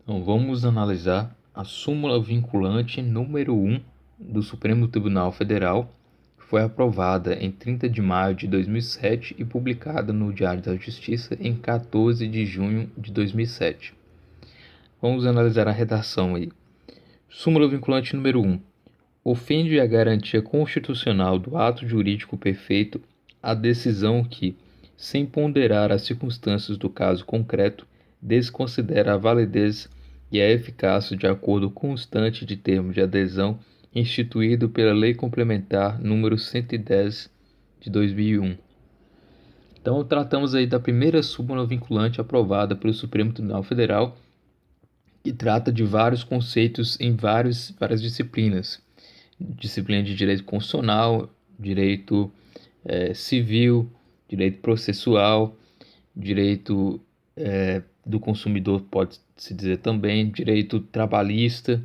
Então, vamos analisar a súmula vinculante número 1 do Supremo Tribunal Federal, que foi aprovada em 30 de maio de 2007 e publicada no Diário da Justiça em 14 de junho de 2007. Vamos analisar a redação aí. Súmula vinculante número 1. Ofende a garantia constitucional do ato jurídico perfeito a decisão que, sem ponderar as circunstâncias do caso concreto, desconsidera a validez e a eficácia de acordo constante de termo de adesão instituído pela Lei Complementar número 110 de 2001. Então, tratamos aí da primeira súmula vinculante aprovada pelo Supremo Tribunal Federal, que trata de vários conceitos em várias disciplinas. Disciplina de direito constitucional, direito civil, direito processual, direito do consumidor, pode-se dizer também, direito trabalhista,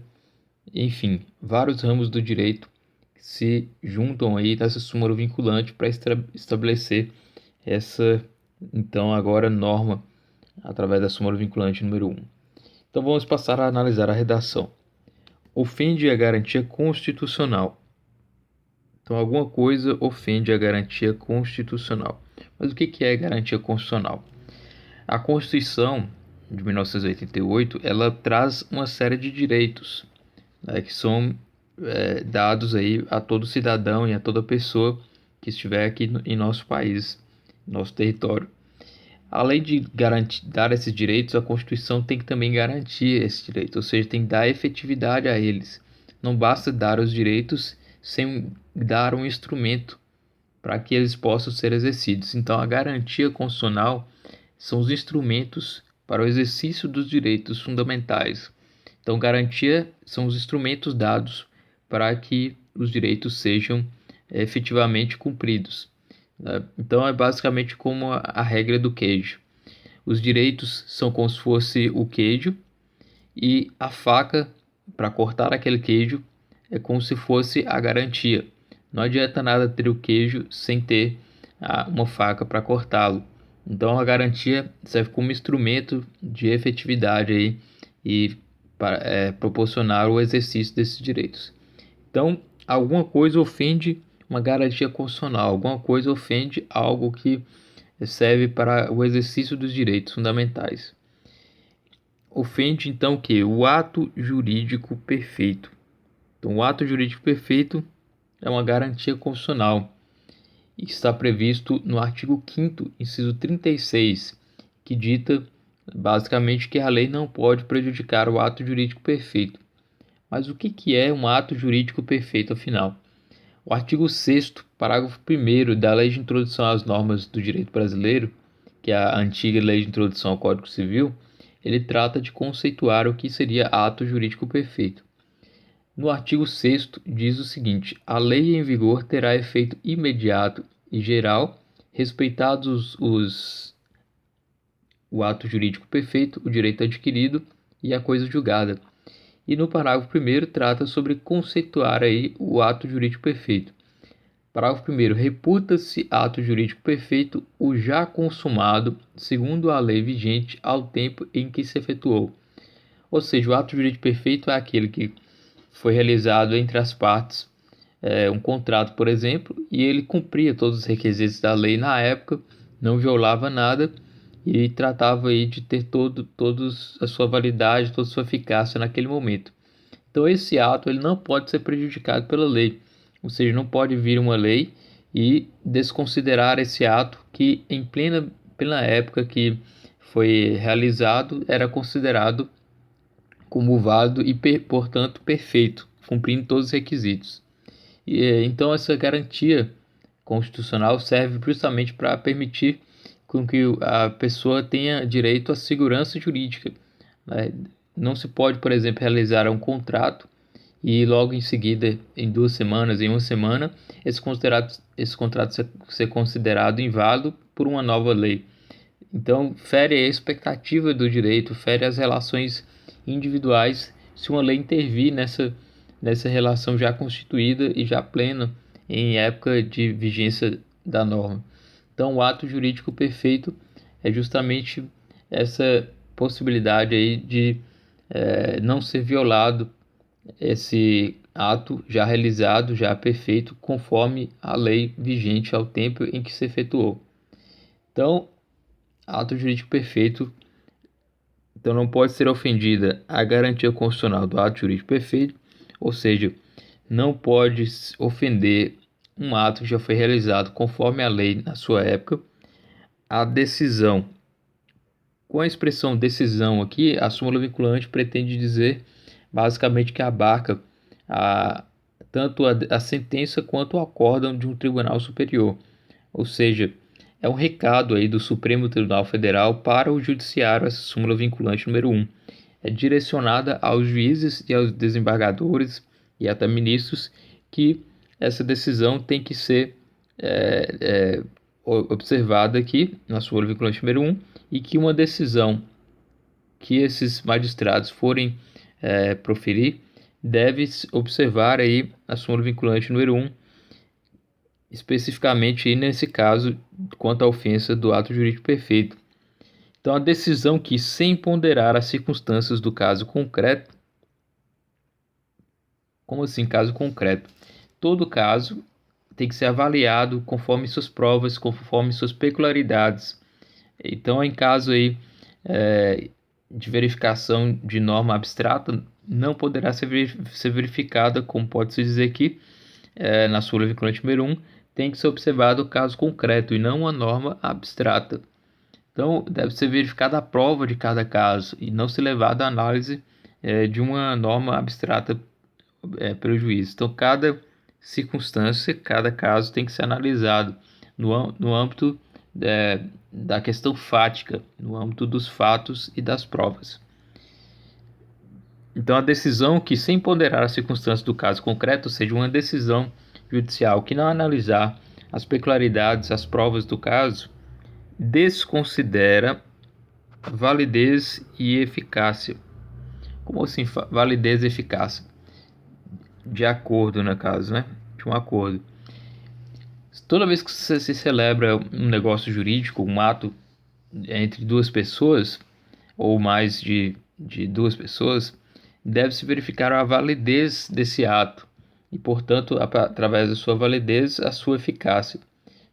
enfim, vários ramos do direito que se juntam aí nessa súmula vinculante para estabelecer essa, então, agora norma através da súmula vinculante número 1. Então vamos passar a analisar a redação. Ofende a garantia constitucional. Então, alguma coisa ofende a garantia constitucional. Mas o que é garantia constitucional? A Constituição de 1988, ela traz uma série de direitos, né, que são dados aí a todo cidadão e a toda pessoa que estiver aqui em nosso país, nosso território. Além de dar esses direitos, a Constituição tem que também garantir esses direitos, ou seja, tem que dar efetividade a eles. Não basta dar os direitos sem dar um instrumento para que eles possam ser exercidos. Então, a garantia constitucional são os instrumentos para o exercício dos direitos fundamentais. Então, garantia são os instrumentos dados para que os direitos sejam efetivamente cumpridos. Então, é basicamente como a regra do queijo. Os direitos são como se fosse o queijo e a faca para cortar aquele queijo é como se fosse a garantia. Não adianta nada ter o queijo sem ter uma faca para cortá-lo. Então, a garantia serve como instrumento de efetividade aí e para proporcionar o exercício desses direitos. Então, alguma coisa ofende uma garantia constitucional, alguma coisa ofende algo que serve para o exercício dos direitos fundamentais. Ofende, então, o que? O ato jurídico perfeito. Então, o ato jurídico perfeito é uma garantia constitucional e está previsto no artigo 5º, inciso 36, que dita basicamente que a lei não pode prejudicar o ato jurídico perfeito. Mas o que é um ato jurídico perfeito, afinal? O artigo 6º, parágrafo 1º da Lei de Introdução às Normas do Direito Brasileiro, que é a antiga Lei de Introdução ao Código Civil, ele trata de conceituar o que seria ato jurídico perfeito. No artigo 6º diz o seguinte: a lei em vigor terá efeito imediato e geral, respeitados o ato jurídico perfeito, o direito adquirido e a coisa julgada. E no parágrafo 1º trata sobre conceituar aí o ato jurídico perfeito. Parágrafo 1º. Reputa-se ato jurídico perfeito o já consumado, segundo a lei vigente, ao tempo em que se efetuou. Ou seja, o ato jurídico perfeito é aquele que foi realizado entre as partes, um contrato, por exemplo, e ele cumpria todos os requisitos da lei na época, não violava nada e tratava aí de ter todos a sua validade, toda a sua eficácia naquele momento. Então esse ato ele não pode ser prejudicado pela lei, ou seja, não pode vir uma lei e desconsiderar esse ato que em plena época que foi realizado era considerado como válido e, portanto, perfeito, cumprindo todos os requisitos. Então essa garantia constitucional serve justamente para permitir com que a pessoa tenha direito à segurança jurídica, né? Não se pode, por exemplo, realizar um contrato e logo em seguida, em 2 semanas, em uma semana, esse contrato ser considerado inválido por uma nova lei. Então, fere a expectativa do direito, fere as relações individuais se uma lei intervir nessa relação já constituída e já plena em época de vigência da norma. Então, o ato jurídico perfeito é justamente essa possibilidade aí de não ser violado esse ato já realizado, já perfeito, conforme a lei vigente ao tempo em que se efetuou. Então, ato jurídico perfeito, então não pode ser ofendida a garantia constitucional do ato jurídico perfeito, ou seja, não pode ofender um ato que já foi realizado conforme a lei na sua época. A decisão, com a expressão decisão aqui, a súmula vinculante pretende dizer basicamente que abarca tanto a sentença quanto o acórdão de um tribunal superior, ou seja, é um recado aí do Supremo Tribunal Federal para o Judiciário, essa súmula vinculante número 1. É direcionada aos juízes e aos desembargadores e até ministros que essa decisão tem que ser observada aqui na súmula vinculante número 1 e que uma decisão que esses magistrados forem proferir deve observar aí a súmula vinculante número 1, especificamente nesse caso quanto à ofensa do ato jurídico perfeito. Então, a decisão que, sem ponderar as circunstâncias do caso concreto, como assim caso concreto? Todo caso tem que ser avaliado conforme suas provas, conforme suas peculiaridades. Então, em caso aí de verificação de norma abstrata, não poderá ser verificada, como pode-se dizer aqui, na súmula vinculante número 1, tem que ser observado o caso concreto e não uma norma abstrata. Então, deve ser verificada a prova de cada caso e não ser levada à análise de uma norma abstrata pelo juiz. Então, cada circunstância, cada caso tem que ser analisado no âmbito da questão fática, no âmbito dos fatos e das provas. Então, a decisão que, sem ponderar as circunstâncias do caso concreto, ou seja, uma decisão judicial que não analisar as peculiaridades, as provas do caso, desconsidera validez e eficácia. Como assim validez e eficácia? De acordo, no caso, né? De um acordo. Toda vez que se celebra um negócio jurídico, um ato entre duas pessoas, ou mais de duas pessoas, deve-se verificar a validez desse ato e, portanto, através da sua validez, a sua eficácia.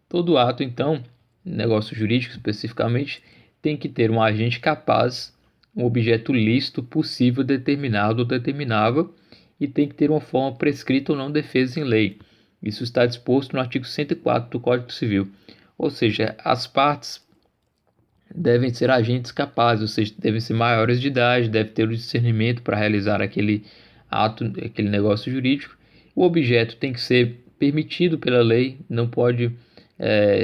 Todo ato, então, negócio jurídico especificamente, tem que ter um agente capaz, um objeto lícito, possível, determinado ou determinável, e tem que ter uma forma prescrita ou não defesa em lei. Isso está disposto no artigo 104 do Código Civil. Ou seja, as partes devem ser agentes capazes, ou seja, devem ser maiores de idade, devem ter o discernimento para realizar aquele ato, aquele negócio jurídico. O objeto tem que ser permitido pela lei, não pode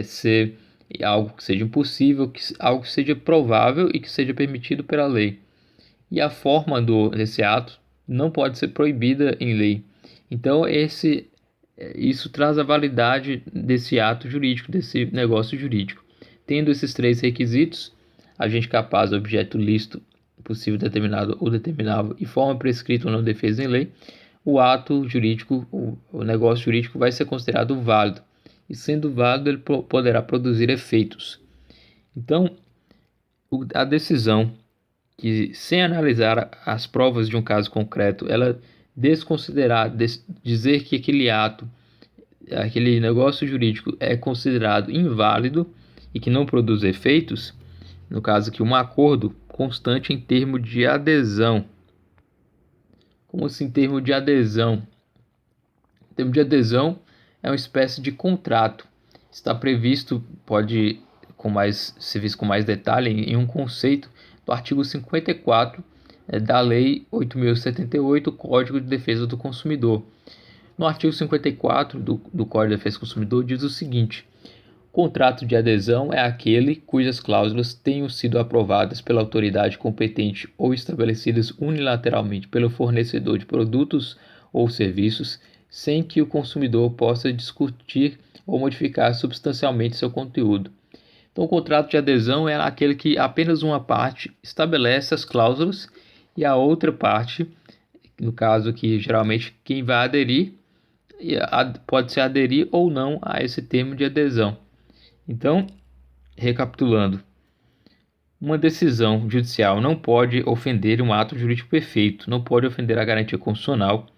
ser algo que seja impossível, algo que seja provável e que seja permitido pela lei. E a forma desse ato não pode ser proibida em lei. Então, isso traz a validade desse ato jurídico, desse negócio jurídico. Tendo esses três requisitos, agente capaz, objeto lícito, possível, determinado ou determinável e forma prescrita ou não defesa em lei, o ato jurídico, o negócio jurídico vai ser considerado válido. E sendo válido, ele poderá produzir efeitos. Então, a decisão que, sem analisar as provas de um caso concreto, ela desconsiderar, dizer que aquele ato, aquele negócio jurídico é considerado inválido e que não produz efeitos, no caso aqui um acordo constante em termo de adesão. Como assim termo de adesão? O termo de adesão é uma espécie de contrato. Está previsto, pode ser visto com mais detalhe, em um conceito do artigo 54 da Lei 8.078, Código de Defesa do Consumidor. No artigo 54 do Código de Defesa do Consumidor diz o seguinte: contrato de adesão é aquele cujas cláusulas tenham sido aprovadas pela autoridade competente ou estabelecidas unilateralmente pelo fornecedor de produtos ou serviços, sem que o consumidor possa discutir ou modificar substancialmente seu conteúdo. Então, o contrato de adesão é aquele que apenas uma parte estabelece as cláusulas e a outra parte, no caso aqui, geralmente quem vai aderir, pode se aderir ou não a esse termo de adesão. Então, recapitulando, Uma decisão judicial não pode ofender um ato jurídico perfeito, não pode ofender a garantia constitucional,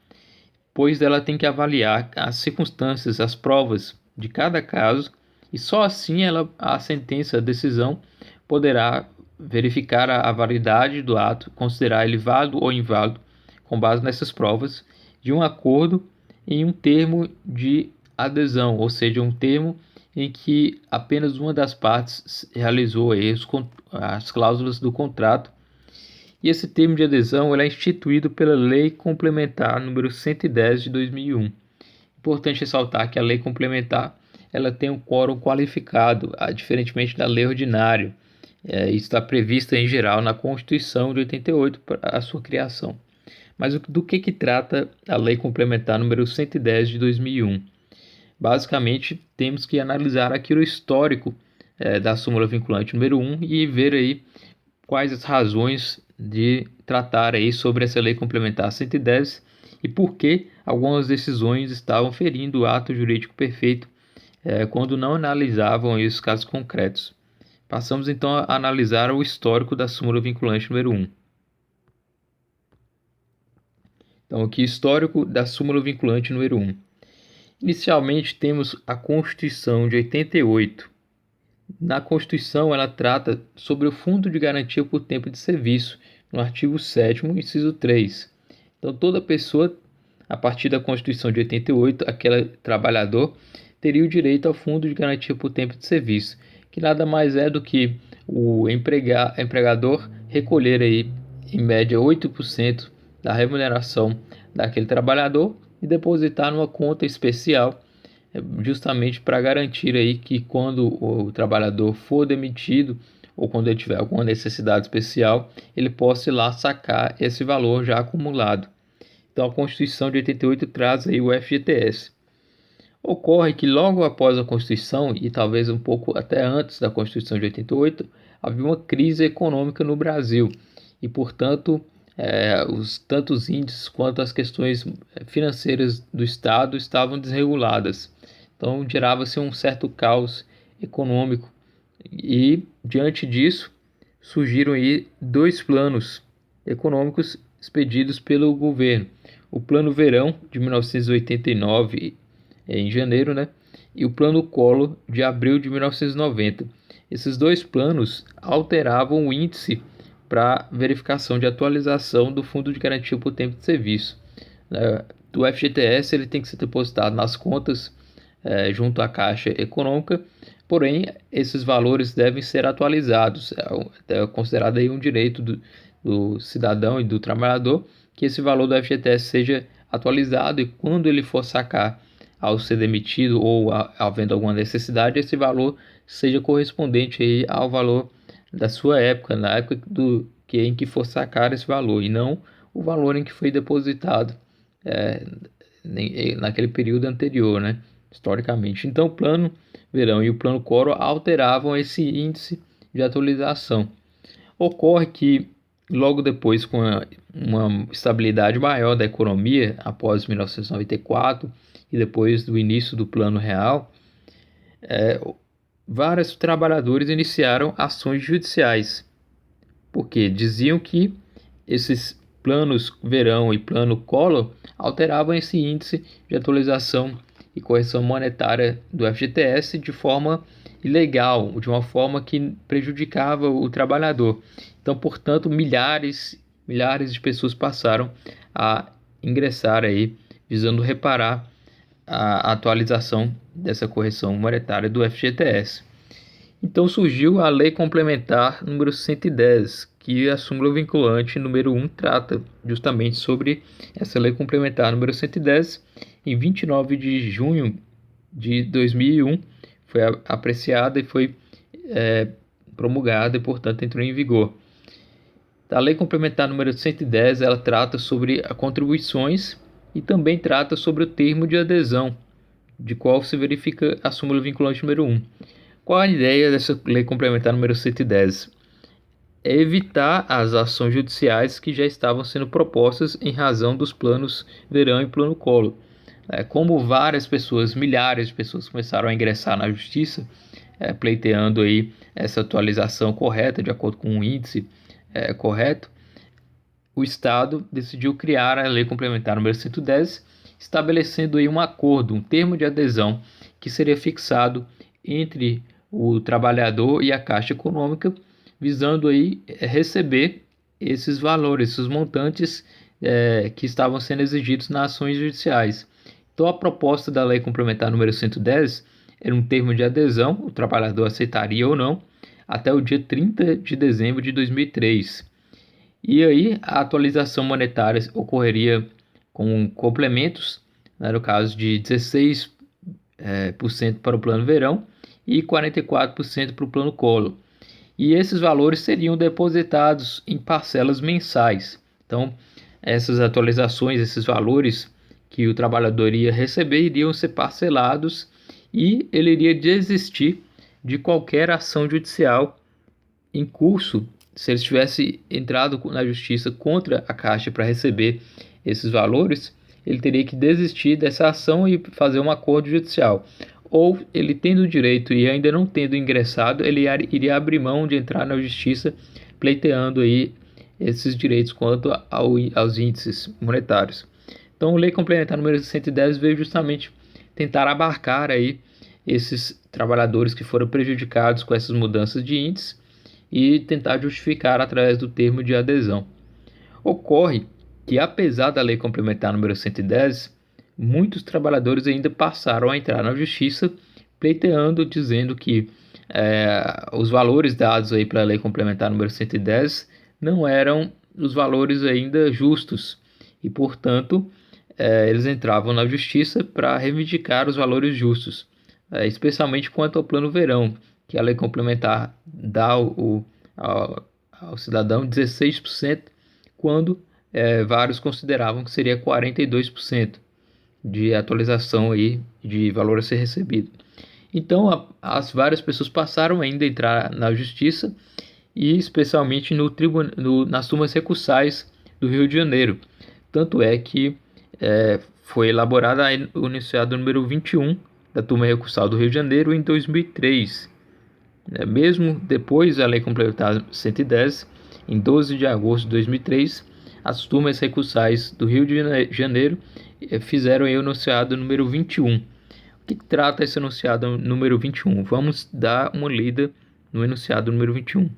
pois ela tem que avaliar as circunstâncias, as provas de cada caso, e só assim a sentença, a decisão, poderá verificar a validade do ato, considerar ele válido ou inválido, com base nessas provas, de um acordo em um termo de adesão, ou seja, um termo em que apenas uma das partes realizou as cláusulas do contrato. E esse termo de adesão é instituído pela Lei Complementar número 110 de 2001. Importante ressaltar que a Lei Complementar ela tem um quórum qualificado, diferentemente da Lei Ordinária. Isso está previsto em geral na Constituição de 88 para a sua criação. Mas do que trata a Lei Complementar número 110 de 2001? Basicamente, temos que analisar aqui o histórico da súmula vinculante número 1 e ver aí quais as razões de tratar aí sobre essa Lei Complementar 110 e por que algumas decisões estavam ferindo o ato jurídico perfeito quando não analisavam os casos concretos. Passamos então a analisar o histórico da súmula vinculante número 1. Então, aqui histórico da súmula vinculante número 1. Inicialmente temos a Constituição de 88. Na Constituição ela trata sobre o Fundo de Garantia por Tempo de Serviço, no artigo 7º, inciso 3. Então toda pessoa, a partir da Constituição de 88, aquele trabalhador, teria o direito ao Fundo de Garantia por Tempo de Serviço, que nada mais é do que o empregador recolher aí, em média 8% da remuneração daquele trabalhador e depositar numa conta especial, justamente para garantir aí que quando o trabalhador for demitido ou quando ele tiver alguma necessidade especial, ele possa ir lá sacar esse valor já acumulado. Então a Constituição de 88 traz aí o FGTS. Ocorre que logo após a Constituição, e talvez um pouco até antes da Constituição de 88, havia uma crise econômica no Brasil e, portanto, tanto os índices quanto as questões financeiras do Estado estavam desreguladas. Então, gerava-se um certo caos econômico e, diante disso, surgiram aí dois planos econômicos expedidos pelo governo. O Plano Verão, de 1989, em janeiro, e o Plano Collor, de abril de 1990. Esses dois planos alteravam o índice para verificação de atualização do Fundo de Garantia por Tempo de Serviço. Do FGTS ele tem que ser depositado nas contas junto à Caixa Econômica, porém esses valores devem ser atualizados. É considerado aí um direito do cidadão e do trabalhador que esse valor do FGTS seja atualizado e quando ele for sacar ao ser demitido ou havendo alguma necessidade, esse valor seja correspondente aí ao valor da sua época, na época em que for sacar esse valor, e não o valor em que foi depositado naquele período anterior, historicamente. Então, o Plano Verão e o Plano Collor alteravam esse índice de atualização. Ocorre que, logo depois, com uma estabilidade maior da economia, após 1994 e depois do início do Plano Real, vários trabalhadores iniciaram ações judiciais, porque diziam que esses planos Verão e Plano Collor alteravam esse índice de atualização e correção monetária do FGTS de forma ilegal, de uma forma que prejudicava o trabalhador. Então, portanto, milhares de pessoas passaram a ingressar aí, visando reparar a atualização dessa correção monetária do FGTS. Então surgiu a Lei Complementar número 110, que a súmula vinculante número 1 trata justamente sobre essa Lei Complementar número 110. Em 29 de junho de 2001 foi apreciada e foi promulgada e, portanto, entrou em vigor. A Lei Complementar número 110 ela trata sobre as contribuições e também trata sobre o termo de adesão, de qual se verifica a súmula vinculante número 1. Qual a ideia dessa Lei Complementar número 110? É evitar as ações judiciais que já estavam sendo propostas em razão dos planos Verão e Plano Collor. Como várias pessoas, milhares de pessoas começaram a ingressar na justiça, pleiteando aí essa atualização correta, de acordo com o índice correto, o Estado decidiu criar a Lei Complementar número 110, estabelecendo aí um acordo, um termo de adesão, que seria fixado entre o trabalhador e a Caixa Econômica, visando aí receber esses valores, esses montantes que estavam sendo exigidos nas ações judiciais. Então, a proposta da Lei Complementar número 110 era um termo de adesão, o trabalhador aceitaria ou não, até o dia 30 de dezembro de 2003. E aí a atualização monetária ocorreria com complementos, né, no caso de 16% para o plano verão e 44% para o plano Collor. E esses valores seriam depositados em parcelas mensais. Então, essas atualizações, esses valores que o trabalhador iria receber iriam ser parcelados e ele iria desistir de qualquer ação judicial em curso. Se ele tivesse entrado na justiça contra a Caixa para receber esses valores, ele teria que desistir dessa ação e fazer um acordo judicial. Ou ele tendo o direito e ainda não tendo ingressado, ele iria abrir mão de entrar na justiça pleiteando aí esses direitos quanto aos índices monetários. Então, a Lei Complementar número 110 veio justamente tentar abarcar aí esses trabalhadores que foram prejudicados com essas mudanças de índice e tentar justificar através do termo de adesão. Ocorre que, apesar da Lei Complementar número 110, muitos trabalhadores ainda passaram a entrar na justiça pleiteando, dizendo que os valores dados aí para a Lei Complementar número 110 não eram os valores ainda justos e, portanto, eles entravam na justiça para reivindicar os valores justos, especialmente quanto ao plano verão, que a Lei Complementar dá ao cidadão 16%, quando vários consideravam que seria 42% de atualização aí de valor a ser recebido. Então, as várias pessoas passaram ainda a entrar na justiça e especialmente nas turmas recursais do Rio de Janeiro. Tanto é que foi elaborada o enunciado número 21 da turma recursal do Rio de Janeiro em 2003. Mesmo depois da Lei Complementar 110, em 12 de agosto de 2003, as turmas recursais do Rio de Janeiro fizeram o enunciado número 21. O que trata esse enunciado número 21? Vamos dar uma lida no enunciado número 21.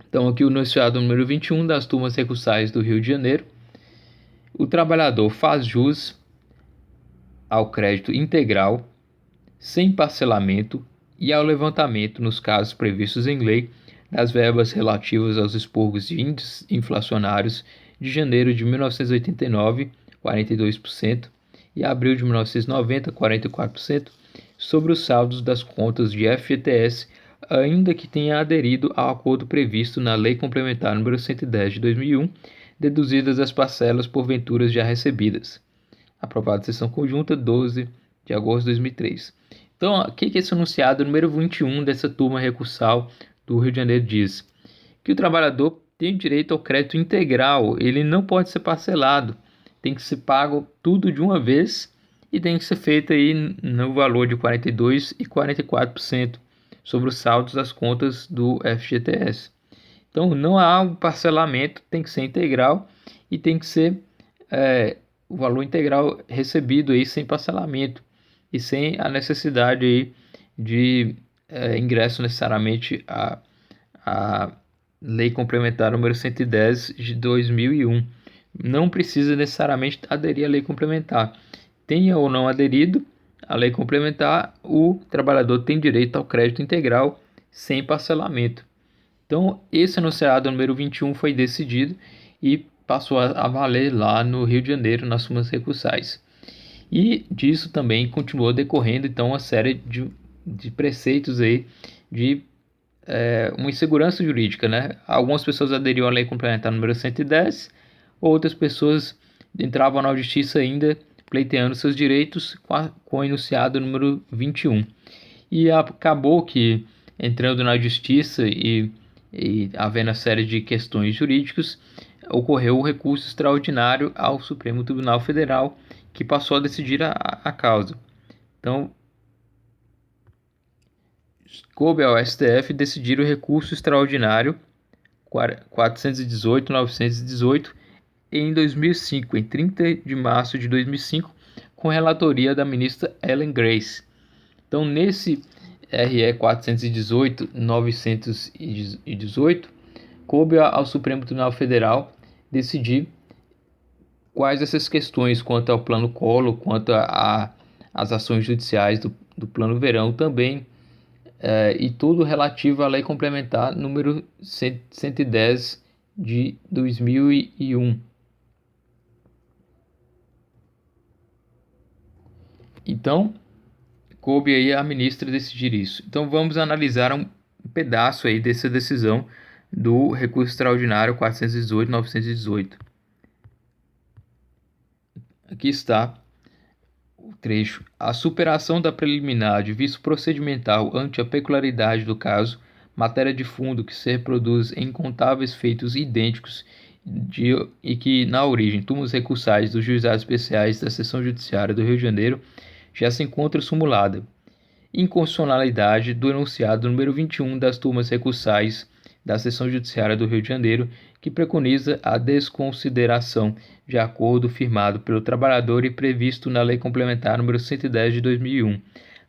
Então, aqui o enunciado número 21 das turmas recursais do Rio de Janeiro. O trabalhador faz jus ao crédito integral, sem parcelamento e ao levantamento, nos casos previstos em lei, das verbas relativas aos expurgos de índices inflacionários de janeiro de 1989, 42%, e abril de 1990, 44%, sobre os saldos das contas de FGTS, ainda que tenha aderido ao acordo previsto na Lei Complementar número 110 de 2001, deduzidas as parcelas por venturas já recebidas. Aprovado em sessão conjunta, 12 de agosto de 2003. Então, o que esse enunciado número 21 dessa turma recursal do Rio de Janeiro diz? Que o trabalhador tem direito ao crédito integral, ele não pode ser parcelado, tem que ser pago tudo de uma vez e tem que ser feito aí no valor de 42% e 44% sobre os saldos das contas do FGTS. Então, não há um parcelamento, tem que ser integral e tem que ser o valor integral recebido aí sem parcelamento e sem a necessidade aí de ingresso necessariamente à Lei Complementar número 110 de 2001. Não precisa necessariamente aderir à Lei Complementar. Tenha ou não aderido à Lei Complementar, o trabalhador tem direito ao crédito integral sem parcelamento. Então, esse enunciado número 21 foi decidido e passou a valer lá no Rio de Janeiro, nas turmas recursais. E disso também continuou decorrendo, então, uma série de preceitos aí de uma insegurança jurídica, né? Algumas pessoas aderiam à Lei Complementar número 110, outras pessoas entravam na justiça ainda pleiteando seus direitos com o enunciado número 21. E acabou que, entrando na justiça e havendo a série de questões jurídicas, ocorreu o recurso extraordinário ao Supremo Tribunal Federal, que passou a decidir a causa. Então, coube ao STF decidir o recurso extraordinário 418.918 em 2005, em 30 de março de 2005, com relatoria da ministra Ellen Grace. Então, nesse RE 418.918, coube ao Supremo Tribunal Federal decidir quais essas questões quanto ao Plano Collor, quanto às ações judiciais do Plano Verão também, e tudo relativo à Lei Complementar número 110 de 2001. Então, coube aí a ministra decidir isso. Então, vamos analisar um pedaço aí dessa decisão do recurso extraordinário 418.918. Aqui está o trecho. A superação da preliminar de vício procedimental ante a peculiaridade do caso, matéria de fundo que se reproduz em incontáveis feitos idênticos e que, na origem, túmulos recursais dos juizados especiais da Seção Judiciária do Rio de Janeiro, já se encontra sumulada. Inconstitucionalidade do enunciado número 21 das turmas recursais da Seção Judiciária do Rio de Janeiro, que preconiza a desconsideração de acordo firmado pelo trabalhador e previsto na Lei Complementar número 110 de 2001.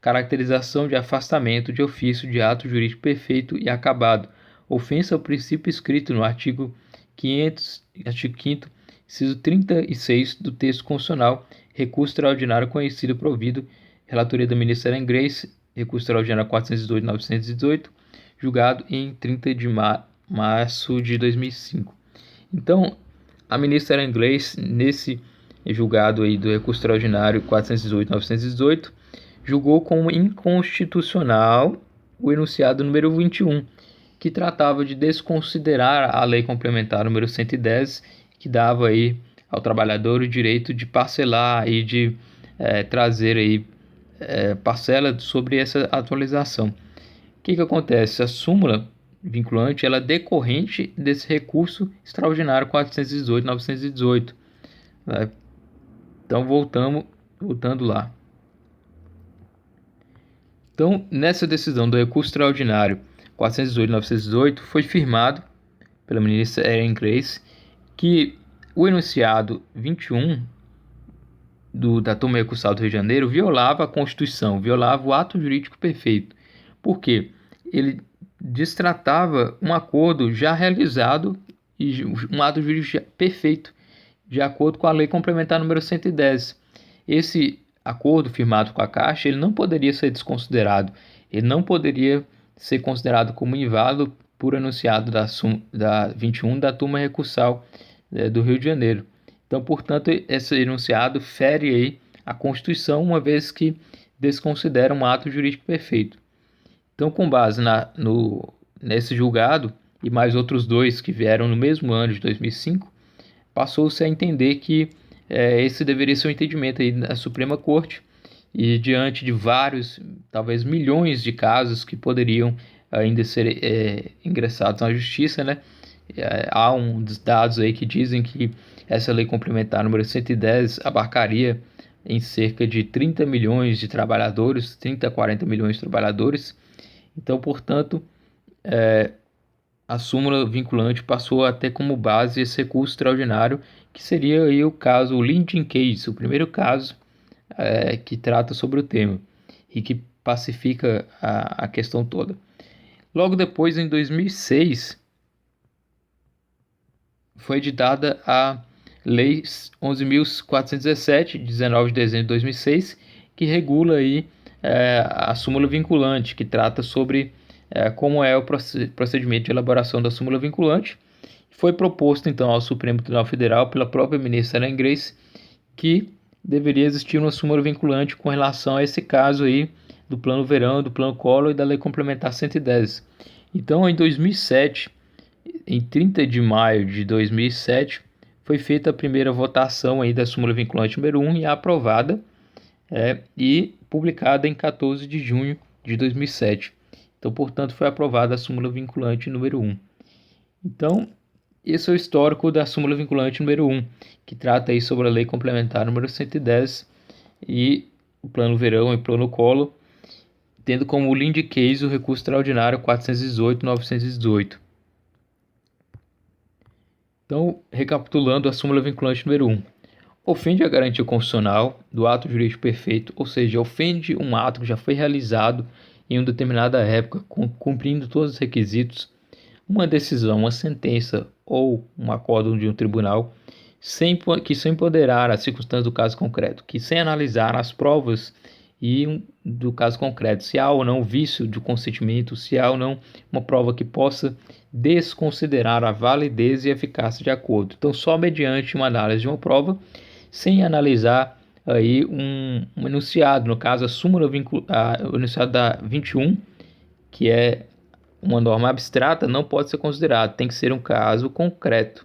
Caracterização de afastamento de ofício de ato jurídico perfeito e acabado. Ofensa ao princípio escrito no artigo 5º, inciso 36 do texto constitucional. Recurso extraordinário conhecido e provido. Relatoria da ministra Ellen Grace. Recurso extraordinário 402.918. Julgado em 30 de março de 2005. Então, a ministra Ellen Grace, nesse julgado aí do recurso extraordinário 418.918, julgou como inconstitucional o enunciado número 21, que tratava de desconsiderar a Lei Complementar número 110, que dava aí ao trabalhador o direito de parcelar e de trazer aí parcela sobre essa atualização. O que acontece? A súmula vinculante ela é decorrente desse recurso extraordinário 418.918. Né? Então, voltando lá. Então, nessa decisão do recurso extraordinário 418.918, foi firmado pela ministra Ellen Grace que o enunciado 21 da turma recursal do Rio de Janeiro violava a Constituição, violava o ato jurídico perfeito. Por quê? Ele destratava um acordo já realizado e um ato jurídico perfeito, de acordo com a Lei Complementar número 110. Esse acordo firmado com a Caixa, ele não poderia ser desconsiderado, ele não poderia ser considerado como inválido por enunciado da 21 da turma recursal do Rio de Janeiro. Então, portanto, esse enunciado fere aí a Constituição, uma vez que desconsidera um ato jurídico perfeito. Então, com base nesse julgado e mais outros dois que vieram no mesmo ano de 2005, passou-se a entender que esse deveria ser o entendimento aí da Suprema Corte, e diante de vários, talvez milhões de casos que poderiam ainda ser ingressados na Justiça, né? Há uns dados aí que dizem que essa Lei Complementar número 110 abarcaria em cerca de 30 milhões de trabalhadores, 30 a 40 milhões de trabalhadores. Então, portanto, a súmula vinculante passou a ter como base esse recurso extraordinário, que seria aí o caso, o Lynching Case, o primeiro caso que trata sobre o tema e que pacifica a questão toda. Logo depois, em 2006, foi editada a Lei 11.417, de 19 de dezembro de 2006, que regula aí a súmula vinculante, que trata sobre como é o procedimento de elaboração da súmula vinculante. Foi proposto, então, ao Supremo Tribunal Federal, pela própria ministra Ellen Grace, que deveria existir uma súmula vinculante com relação a esse caso aí do Plano Verão, do Plano Collor e da Lei Complementar 110. Então, em 2007, em 30 de maio de 2007, foi feita a primeira votação aí da súmula vinculante número 1 e aprovada e publicada em 14 de junho de 2007. Então, portanto, foi aprovada a súmula vinculante número 1. Então, esse é o histórico da súmula vinculante número 1, que trata aí sobre a Lei Complementar número 110 e o Plano Verão e o Plano Collor, tendo como lead case o recurso extraordinário 418.918. Então, recapitulando a súmula vinculante número 1. Ofende a garantia constitucional do ato jurídico perfeito, ou seja, ofende um ato que já foi realizado em uma determinada época, cumprindo todos os requisitos, uma decisão, uma sentença ou um acórdão de um tribunal, sem ponderar as circunstâncias do caso concreto, que sem analisar as provas do caso concreto, se há ou não vício de consentimento, se há ou não uma prova que possa desconsiderar a validez e eficácia de acordo. Então, só mediante uma análise de uma prova, sem analisar aí um enunciado, no caso a súmula o enunciado da 21, que é uma norma abstrata, não pode ser considerado, tem que ser um caso concreto.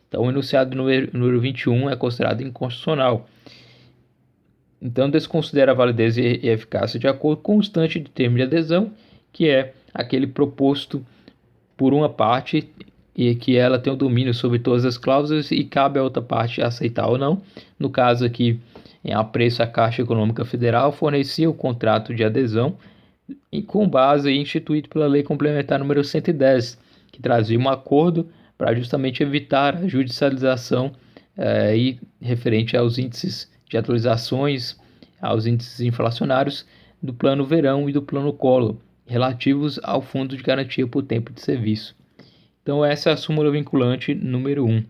Então, o enunciado número 21 é considerado inconstitucional. Então, desconsidera a validez e eficácia de acordo constante de termo de adesão, que é aquele proposto por uma parte e que ela tem o domínio sobre todas as cláusulas e cabe a outra parte aceitar ou não. No caso aqui, em apreço, a Caixa Econômica Federal fornecia o contrato de adesão com base instituído pela Lei Complementar número 110, que trazia um acordo para justamente evitar a judicialização e referente aos índices de atualizações, aos índices inflacionários do Plano Verão e do Plano Collor, relativos ao Fundo de Garantia por Tempo de Serviço. Então, essa é a súmula vinculante número 1.